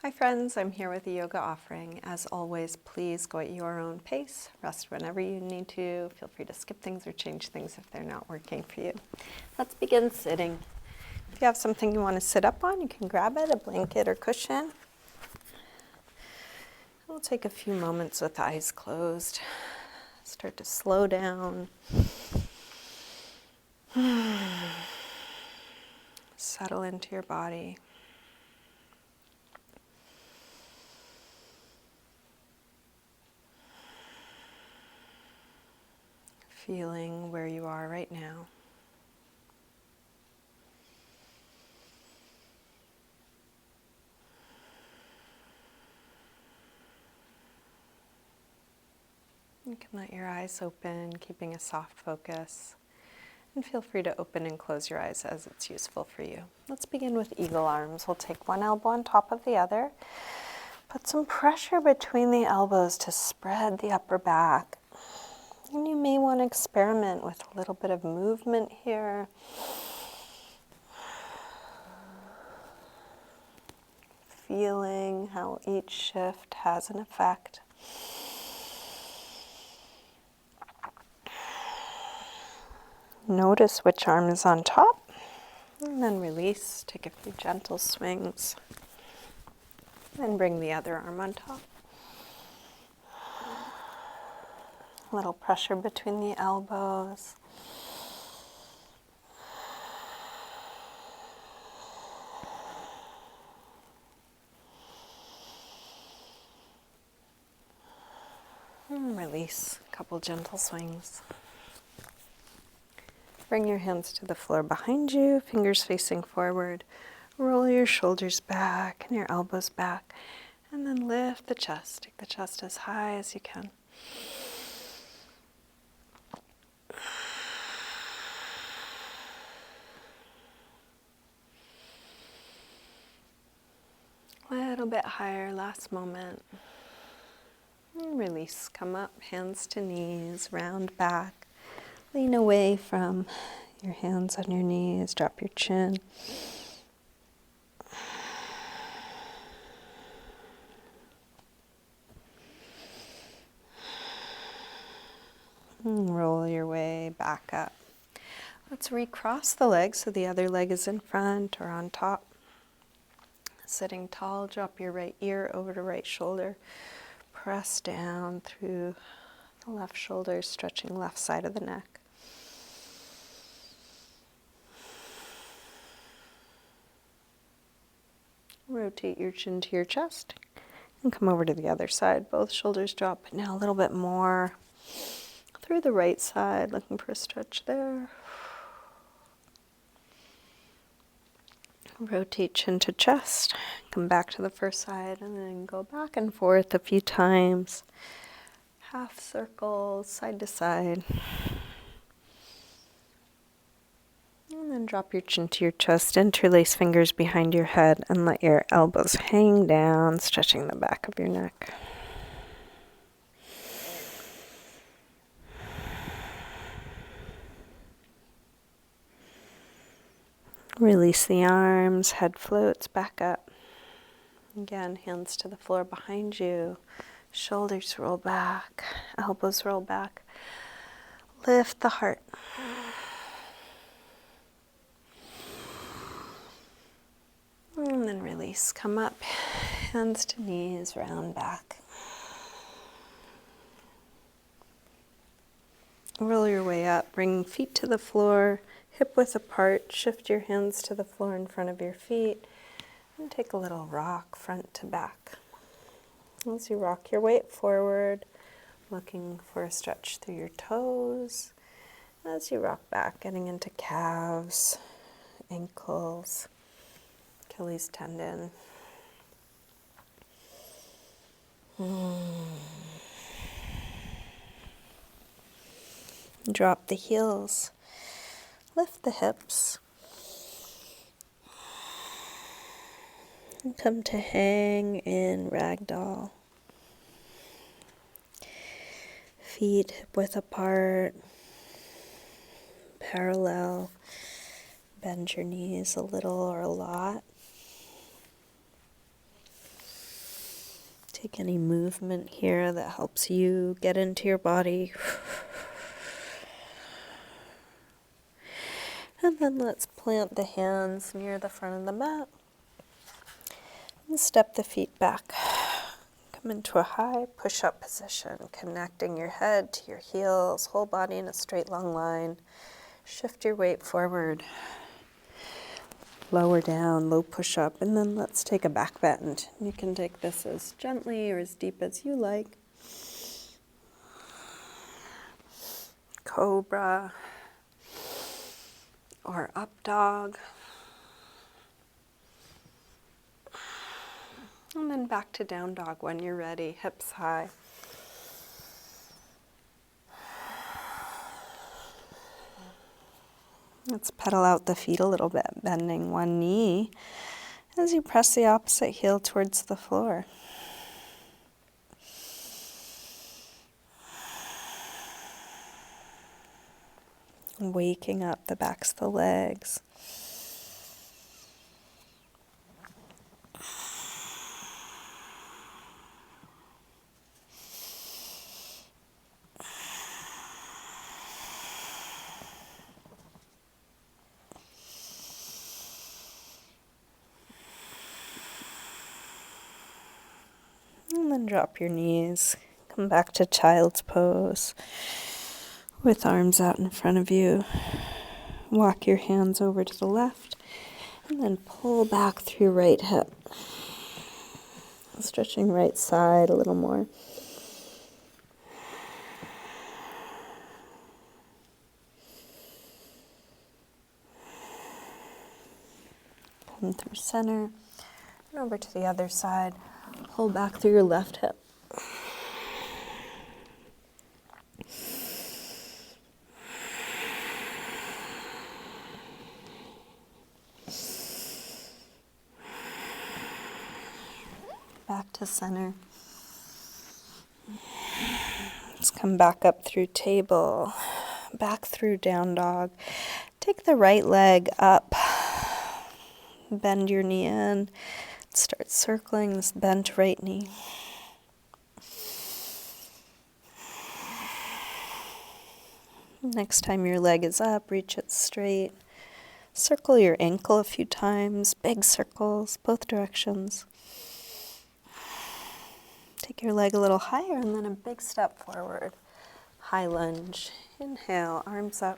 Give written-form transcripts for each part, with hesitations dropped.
Hi friends, I'm here with a yoga offering. As always, please go at your own pace. Rest whenever you need to. Feel free to skip things or change things if they're not working for you. Let's begin sitting. If you have something you want to sit up on, you can grab it, a blanket or cushion. We'll take a few moments with eyes closed. Start to slow down. Settle into your body. Feeling where you are right now. You can let your eyes open, keeping a soft focus. And feel free to open and close your eyes as it's useful for you. Let's begin with eagle arms. We'll take one elbow on top of the other. Put some pressure between the elbows to spread the upper back. And you may want to experiment with a little bit of movement here. Feeling how each shift has an effect. Notice which arm is on top, and then release. Take a few gentle swings. Then bring the other arm on top. A little pressure between the elbows. And release. A couple gentle swings. Bring your hands to the floor behind you, fingers facing forward. Roll your shoulders back and your elbows back. And then lift the chest. Take the chest as high as you can. A little bit higher, last moment. And release. Come up, hands to knees, round back. Lean away from your hands on your knees, drop your chin. And roll your way back up. Let's recross the legs so the other leg is in front or on top. Sitting tall, drop your right ear over the right shoulder. Press down through the left shoulder, stretching left side of the neck. Rotate your chin to your chest and come over to the other side. Both shoulders drop, but now a little bit more through the right side, looking for a stretch there. Rotate chin to chest, come back to the first side, and then go back and forth a few times. Half circles, side to side. And then drop your chin to your chest, interlace fingers behind your head, and let your elbows hang down, stretching the back of your neck. Release the arms, head floats back up. Again, hands to the floor behind you. Shoulders roll back, elbows roll back. Lift the heart. And then release. Come up, hands to knees, round back. Roll your way up, bring feet to the floor, hip width apart, shift your hands to the floor in front of your feet, and take a little rock front to back. As you rock your weight forward, looking for a stretch through your toes. As you rock back, getting into calves, ankles, Achilles tendon. Drop the heels, lift the hips, and come to hang in ragdoll. Feet hip width apart, parallel. Bend your knees a little or a lot. Take any movement here that helps you get into your body. And then let's plant the hands near the front of the mat. And step the feet back. Come into a high push-up position, connecting your head to your heels, whole body in a straight long line. Shift your weight forward. Lower down, low push-up, and then let's take a back bend. You can take this as gently or as deep as you like. Cobra or up dog. And then back to down dog when you're ready, hips high. Let's pedal out the feet a little bit, bending one knee as you press the opposite heel towards the floor. Waking up the backs of the legs. And then drop your knees. Come back to child's pose with arms out in front of you. Walk your hands over to the left and then pull back through right hip. Stretching right side a little more. Come through center and over to the other side. Pull back through your left hip. Back to center. Let's come back up through table, back through down dog. Take the right leg up. Bend your knee in. Start circling this bent right knee. Next time your leg is up, reach it straight. Circle your ankle a few times, big circles, both directions. Take your leg a little higher and then a big step forward. High lunge. Inhale, arms up.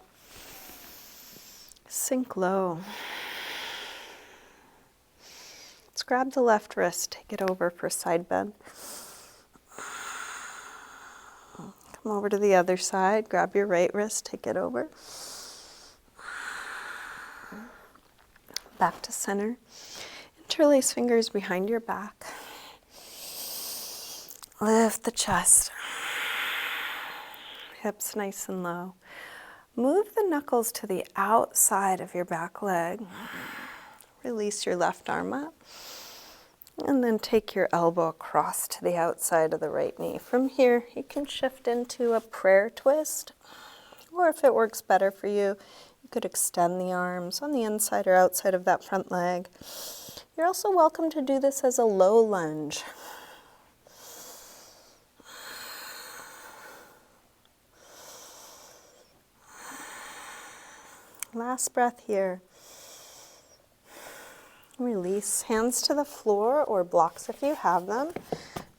Sink low. Let's grab the left wrist, take it over for side bend. Come over to the other side, grab your right wrist, take it over. Back to center. Interlace fingers behind your back. Lift the chest. Hips nice and low. Move the knuckles to the outside of your back leg. Release your left arm up. And then take your elbow across to the outside of the right knee. From here, you can shift into a prayer twist. Or if it works better for you, you could extend the arms on the inside or outside of that front leg. You're also welcome to do this as a low lunge. Last breath here. Release hands to the floor or blocks if you have them.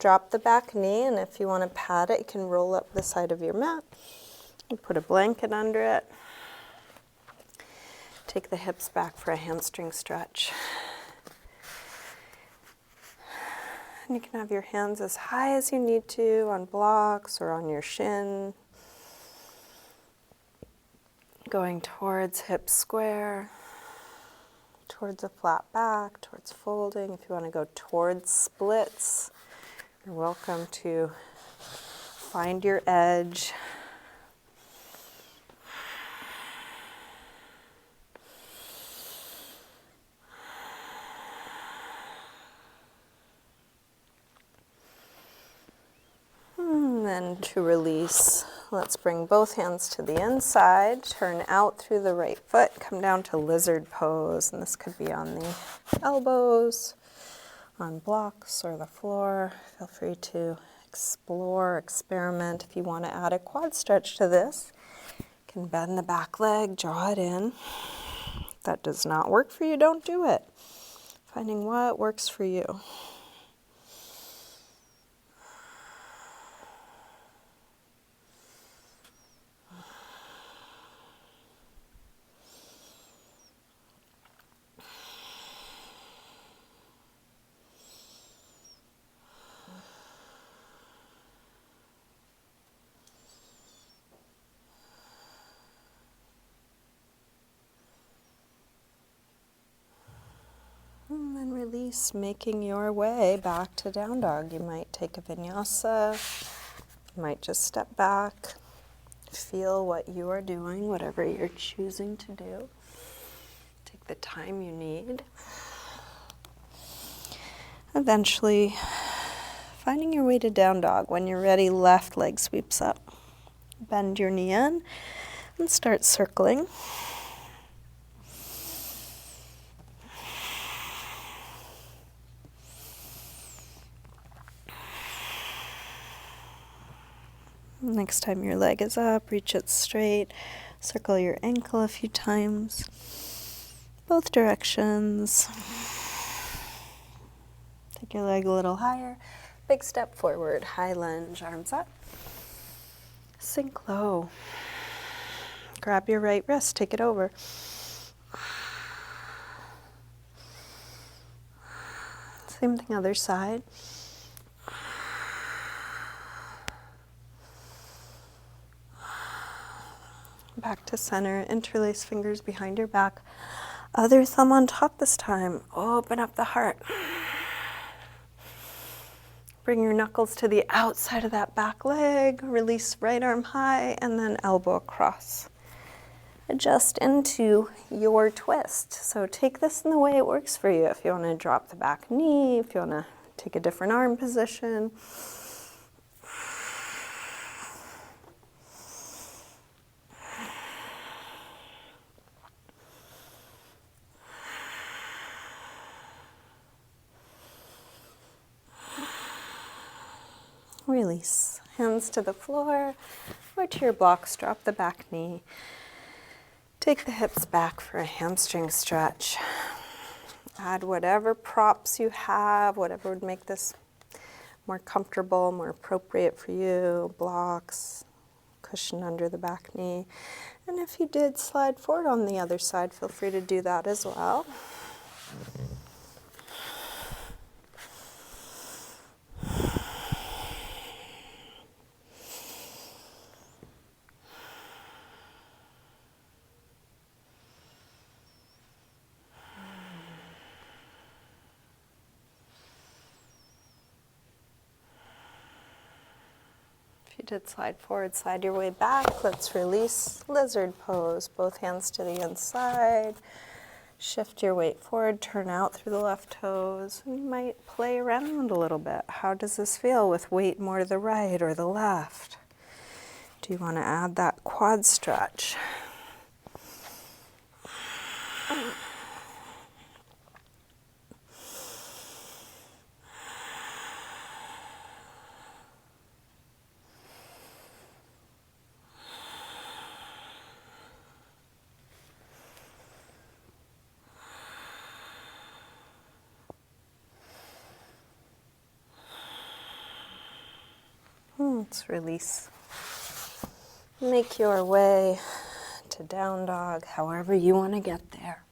Drop the back knee, and if you want to pad it, you can roll up the side of your mat. You put a blanket under it. Take the hips back for a hamstring stretch. And you can have your hands as high as you need to on blocks or on your shin. Going towards hip square. Towards a flat back, towards folding. If you want to go towards splits, you're welcome to find your edge. And then to release, let's bring both hands to the inside, turn out through the right foot, come down to lizard pose, and this could be on the elbows, on blocks or the floor. Feel free to explore, experiment. If you want to add a quad stretch to this, you can bend the back leg, draw it in. If that does not work for you, don't do it. Finding what works for you. And then release, making your way back to down dog. You might take a vinyasa, you might just step back, feel what you are doing, whatever you're choosing to do. Take the time you need. Eventually, finding your way to down dog. When you're ready, left leg sweeps up. Bend your knee in and start circling. Next time your leg is up, reach it straight. Circle your ankle a few times. Both directions. Take your leg a little higher. Big step forward, high lunge, arms up. Sink low. Grab your right wrist, take it over. Same thing, other side. Back to center, interlace fingers behind your back. Other thumb on top this time. Open up the heart. Bring your knuckles to the outside of that back leg. Release right arm high and then elbow across. Adjust into your twist. So take this in the way it works for you. If you want to drop the back knee, if you want to take a different arm position. Release. Hands to the floor or to your blocks. Drop the back knee. Take the hips back for a hamstring stretch. Add whatever props you have, whatever would make this more comfortable, more appropriate for you. Blocks, cushion under the back knee. And if you did slide forward on the other side, feel free to do that as well. If you did slide forward, slide your way back. Let's release lizard pose. Both hands to the inside. Shift your weight forward, turn out through the left toes. You might play around a little bit. How does this feel with weight more to the right or the left? Do you want to add that quad stretch? Let's release. Make your way to down dog, however you want to get there.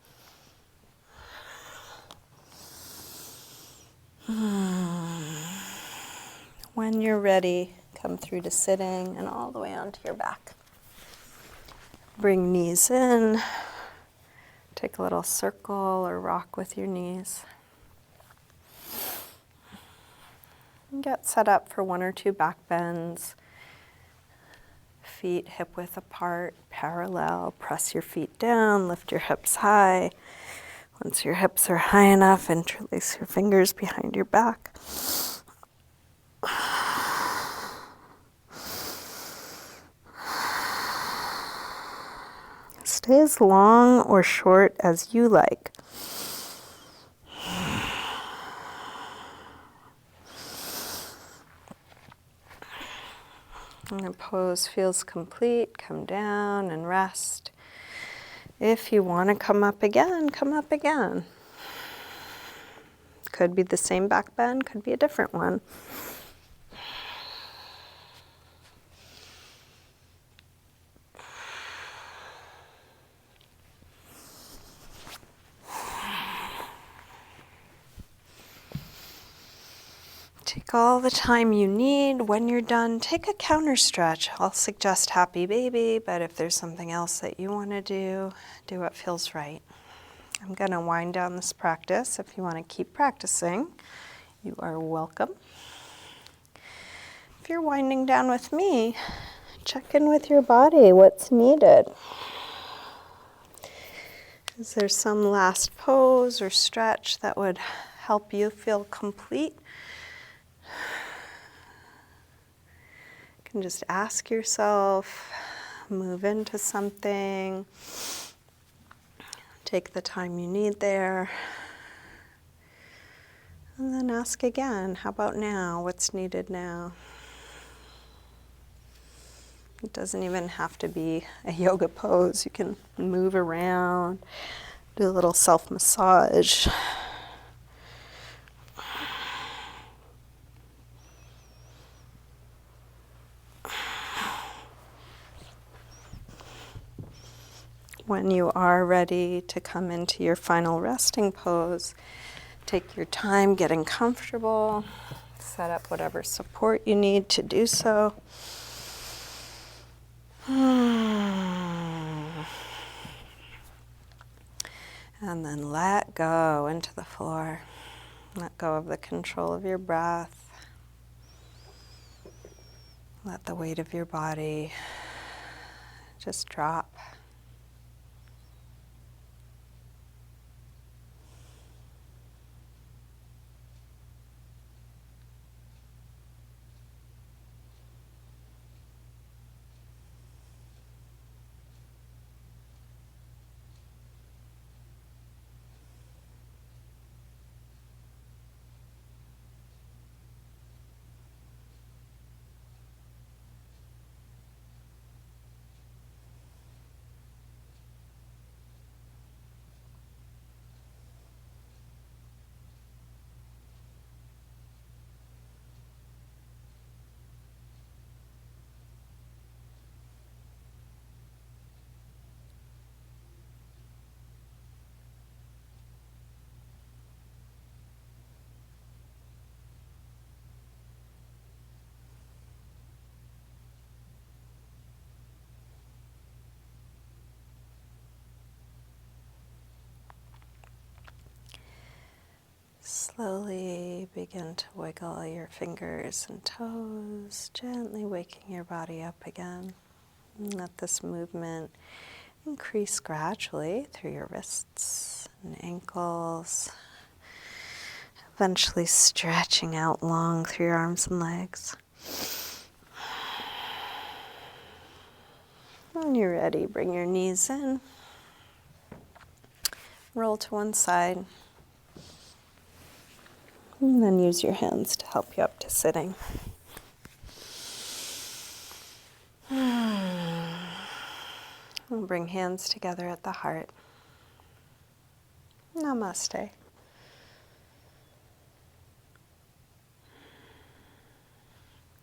When you're ready, come through to sitting and all the way onto your back. Bring knees in. Take a little circle or rock with your knees. And get set up for 1 or 2 back bends. Feet hip width apart, parallel. Press your feet down, lift your hips high. Once your hips are high enough, interlace your fingers behind your back. Stay as long or short as you like. And the pose feels complete, come down and rest. If you want to come up again, come up again. Could be the same back bend, could be a different one. Take all the time you need. When you're done, take a counter stretch. I'll suggest happy baby, but if there's something else that you want to do what feels right. I'm going to wind down this practice. If you want to keep practicing, you are welcome. If you're winding down with me, check in with your body. What's needed? Is there some last pose or stretch that would help you feel complete? You can just ask yourself, move into something, take the time you need there, and then ask again, how about now? What's needed now? It doesn't even have to be a yoga pose. You can move around, do a little self-massage. When you are ready to come into your final resting pose, take your time getting comfortable, set up whatever support you need to do so. And then let go into the floor. Let go of the control of your breath. Let the weight of your body just drop. Slowly begin to wiggle your fingers and toes, gently waking your body up again. And let this movement increase gradually through your wrists and ankles, eventually stretching out long through your arms and legs. When you're ready, bring your knees in, roll to one side. And then use your hands to help you up to sitting. We'll bring hands together at the heart. Namaste.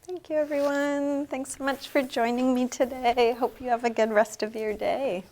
Thank you, everyone. Thanks so much for joining me today. Hope you have a good rest of your day.